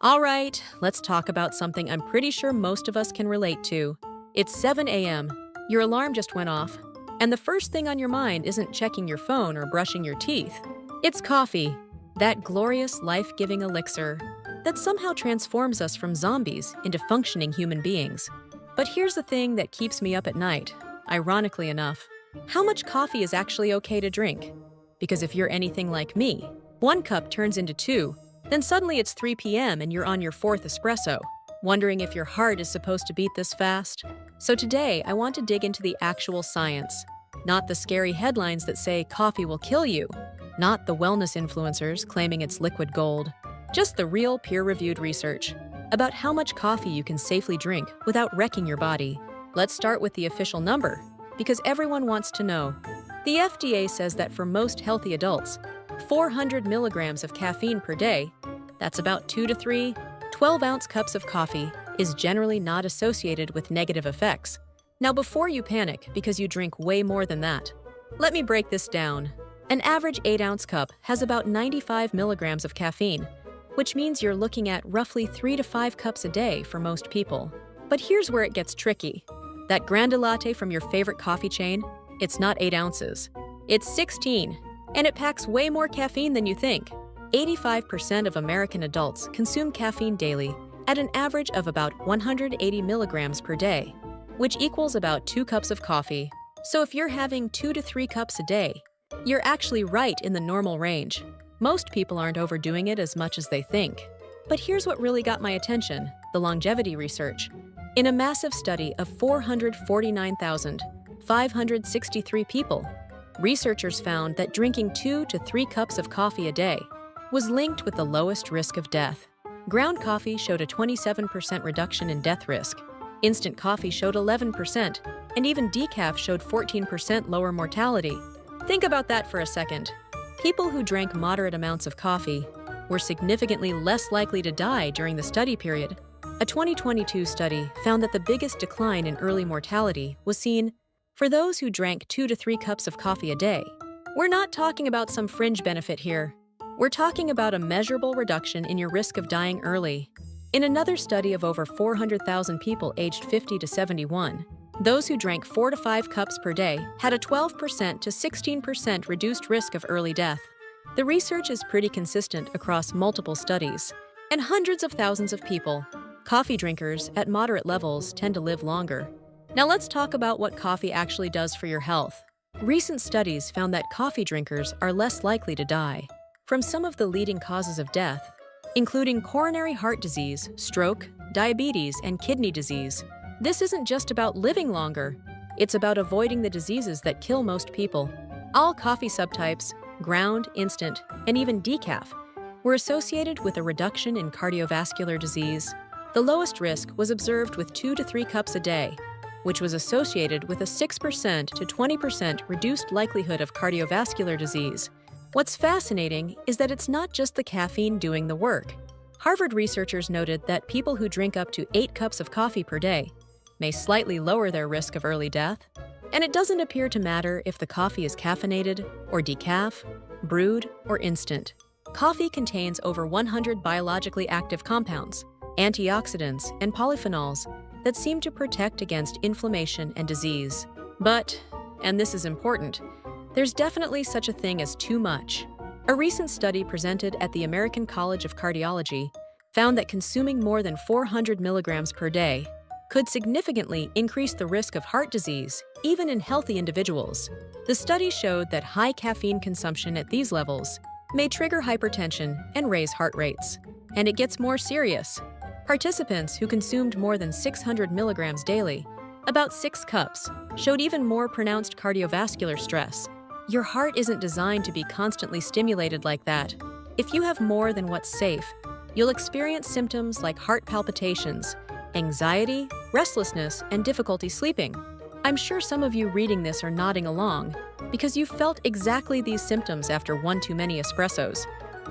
All right, let's talk about something I'm pretty sure most of us can relate to. It's 7 a.m., your alarm just went off, and the first thing on your mind isn't checking your phone or brushing your teeth. It's coffee, that glorious life-giving elixir that somehow transforms us from zombies into functioning human beings. But here's the thing that keeps me up at night, ironically enough. How much coffee is actually okay to drink? Because if you're anything like me, one cup turns into two, then suddenly it's 3 p.m. and you're on your fourth espresso, wondering if your heart is supposed to beat this fast. So today, I want to dig into the actual science. Not the scary headlines that say coffee will kill you. Not the wellness influencers claiming it's liquid gold. Just the real peer-reviewed research about how much coffee you can safely drink without wrecking your body. Let's start with the official number, because everyone wants to know. The FDA says that for most healthy adults, 400 milligrams of caffeine per day, that's about 2 to 3 12-ounce cups of coffee, is generally not associated with negative effects. Now before you panic because you drink way more than that, let me break this down. An average 8-ounce cup has about 95 milligrams of caffeine, which means you're looking at roughly 3 to 5 cups a day for most people. But here's where it gets tricky. That grande latte from your favorite coffee chain, it's not 8 ounces. It's 16, and it packs way more caffeine than you think. 85% of American adults consume caffeine daily at an average of about 180 milligrams per day, which equals about 2 cups of coffee. So if you're having 2 to 3 cups a day, you're actually right in the normal range. Most people aren't overdoing it as much as they think. But here's what really got my attention, the longevity research. In a massive study of 449,563 people, researchers found that drinking 2 to 3 cups of coffee a day was linked with the lowest risk of death. Ground coffee showed a 27% reduction in death risk. Instant coffee showed 11%, and even decaf showed 14% lower mortality. Think about that for a second. People who drank moderate amounts of coffee were significantly less likely to die during the study period. A 2022 study found that the biggest decline in early mortality was seen for those who drank 2 to 3 cups of coffee a day. We're not talking about some fringe benefit here. We're talking about a measurable reduction in your risk of dying early. In another study of over 400,000 people aged 50 to 71, those who drank 4 to 5 cups per day had a 12% to 16% reduced risk of early death. The research is pretty consistent across multiple studies, and hundreds of thousands of people. Coffee drinkers at moderate levels tend to live longer. Now let's talk about what coffee actually does for your health. Recent studies found that coffee drinkers are less likely to die from some of the leading causes of death, including coronary heart disease, stroke, diabetes, and kidney disease. This isn't just about living longer, it's about avoiding the diseases that kill most people. All coffee subtypes, ground, instant, and even decaf, were associated with a reduction in cardiovascular disease. The lowest risk was observed with 2 to 3 cups a day, which was associated with a 6% to 20% reduced likelihood of cardiovascular disease. What's fascinating is that it's not just the caffeine doing the work. Harvard researchers noted that people who drink up to 8 cups of coffee per day may slightly lower their risk of early death, and it doesn't appear to matter if the coffee is caffeinated or decaf, brewed or instant. Coffee contains over 100 biologically active compounds, antioxidants, and polyphenols that seem to protect against inflammation and disease. But, and this is important, there's definitely such a thing as too much. A recent study presented at the American College of Cardiology found that consuming more than 400 milligrams per day could significantly increase the risk of heart disease, even in healthy individuals. The study showed that high caffeine consumption at these levels may trigger hypertension and raise heart rates. And it gets more serious. Participants who consumed more than 600 milligrams daily, about 6 cups, showed even more pronounced cardiovascular stress. Your heart isn't designed to be constantly stimulated like that. If you have more than what's safe, you'll experience symptoms like heart palpitations, anxiety, restlessness, and difficulty sleeping. I'm sure some of you reading this are nodding along because you've felt exactly these symptoms after one too many espressos.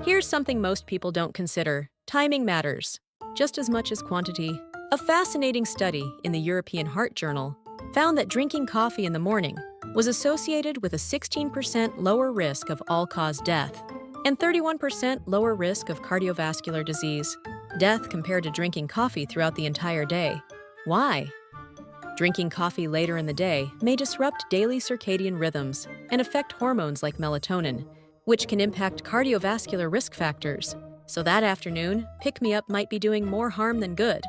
Here's something most people don't consider. Timing matters just as much as quantity. A fascinating study in the European Heart Journal found that drinking coffee in the morning was associated with a 16% lower risk of all-cause death and 31% lower risk of cardiovascular disease. death compared to drinking coffee throughout the entire day. Why? Drinking coffee later in the day may disrupt daily circadian rhythms and affect hormones like melatonin, which can impact cardiovascular risk factors. So that afternoon, pick-me-up might be doing more harm than good,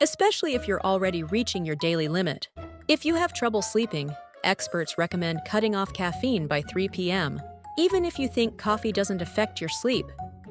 especially if you're already reaching your daily limit. If you have trouble sleeping, experts recommend cutting off caffeine by 3 p.m. Even if you think coffee doesn't affect your sleep,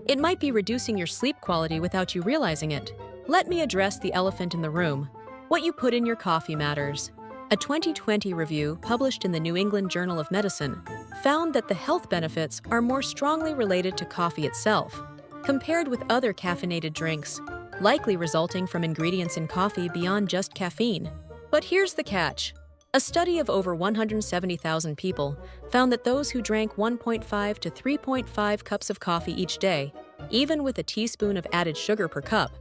it might be reducing your sleep quality without you realizing it. Let me address the elephant in the room. What you put in your coffee matters. A 2020 review published in the New England Journal of Medicine found that the health benefits are more strongly related to coffee itself, compared with other caffeinated drinks, likely resulting from ingredients in coffee beyond just caffeine. But here's the catch. A study of over 170,000 people found that those who drank 1.5 to 3.5 cups of coffee each day, even with a teaspoon of added sugar per cup,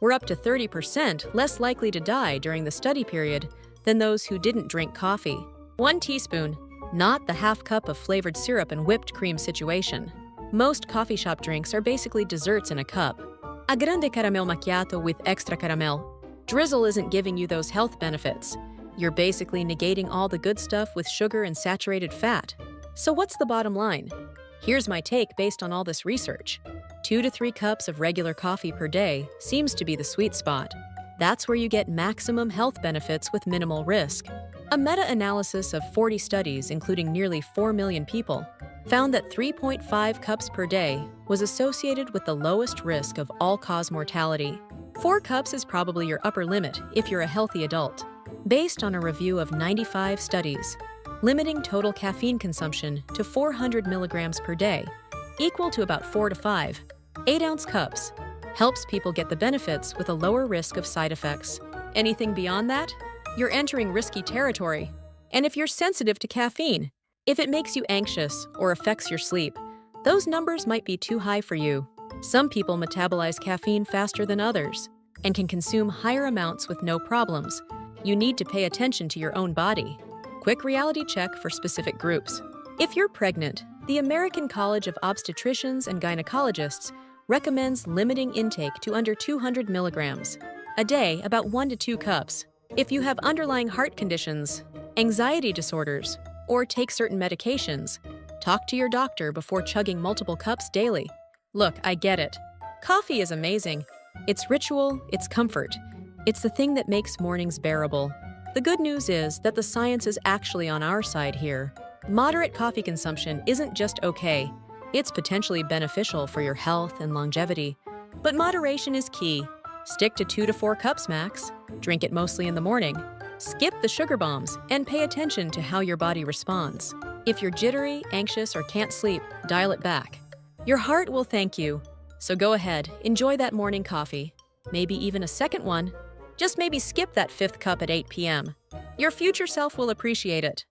were up to 30% less likely to die during the study period than those who didn't drink coffee. 1 teaspoon, not the half cup of flavored syrup and whipped cream situation. Most coffee shop drinks are basically desserts in a cup. A grande caramel macchiato with extra caramel. Drizzle isn't giving you those health benefits. You're basically negating all the good stuff with sugar and saturated fat. So what's the bottom line? Here's my take based on all this research. 2 to 3 cups of regular coffee per day seems to be the sweet spot. That's where you get maximum health benefits with minimal risk. A meta-analysis of 40 studies, including nearly 4 million people, found that 3.5 cups per day was associated with the lowest risk of all-cause mortality. 4 cups is probably your upper limit if you're a healthy adult. Based on a review of 95 studies, limiting total caffeine consumption to 400 milligrams per day, equal to about 4 to 5 8-ounce cups, helps people get the benefits with a lower risk of side effects. Anything beyond that, you're entering risky territory. And if you're sensitive to caffeine, if it makes you anxious or affects your sleep, those numbers might be too high for you. Some people metabolize caffeine faster than others and can consume higher amounts with no problems. You need to pay attention to your own body. Quick reality check for specific groups. If you're pregnant, the American College of Obstetricians and Gynecologists recommends limiting intake to under 200 milligrams a day, about 1 to 2 cups. If you have underlying heart conditions, anxiety disorders, or take certain medications, talk to your doctor before chugging multiple cups daily. Look, I get it. Coffee is amazing. It's ritual, it's comfort. It's the thing that makes mornings bearable. The good news is that the science is actually on our side here. Moderate coffee consumption isn't just okay. It's potentially beneficial for your health and longevity. But moderation is key. Stick to 2 to 4 cups max. Drink it mostly in the morning. Skip the sugar bombs and pay attention to how your body responds. If you're jittery, anxious, or can't sleep, dial it back. Your heart will thank you. So go ahead, enjoy that morning coffee. Maybe even a second one. Just maybe skip that 5th cup at 8 p.m. Your future self will appreciate it.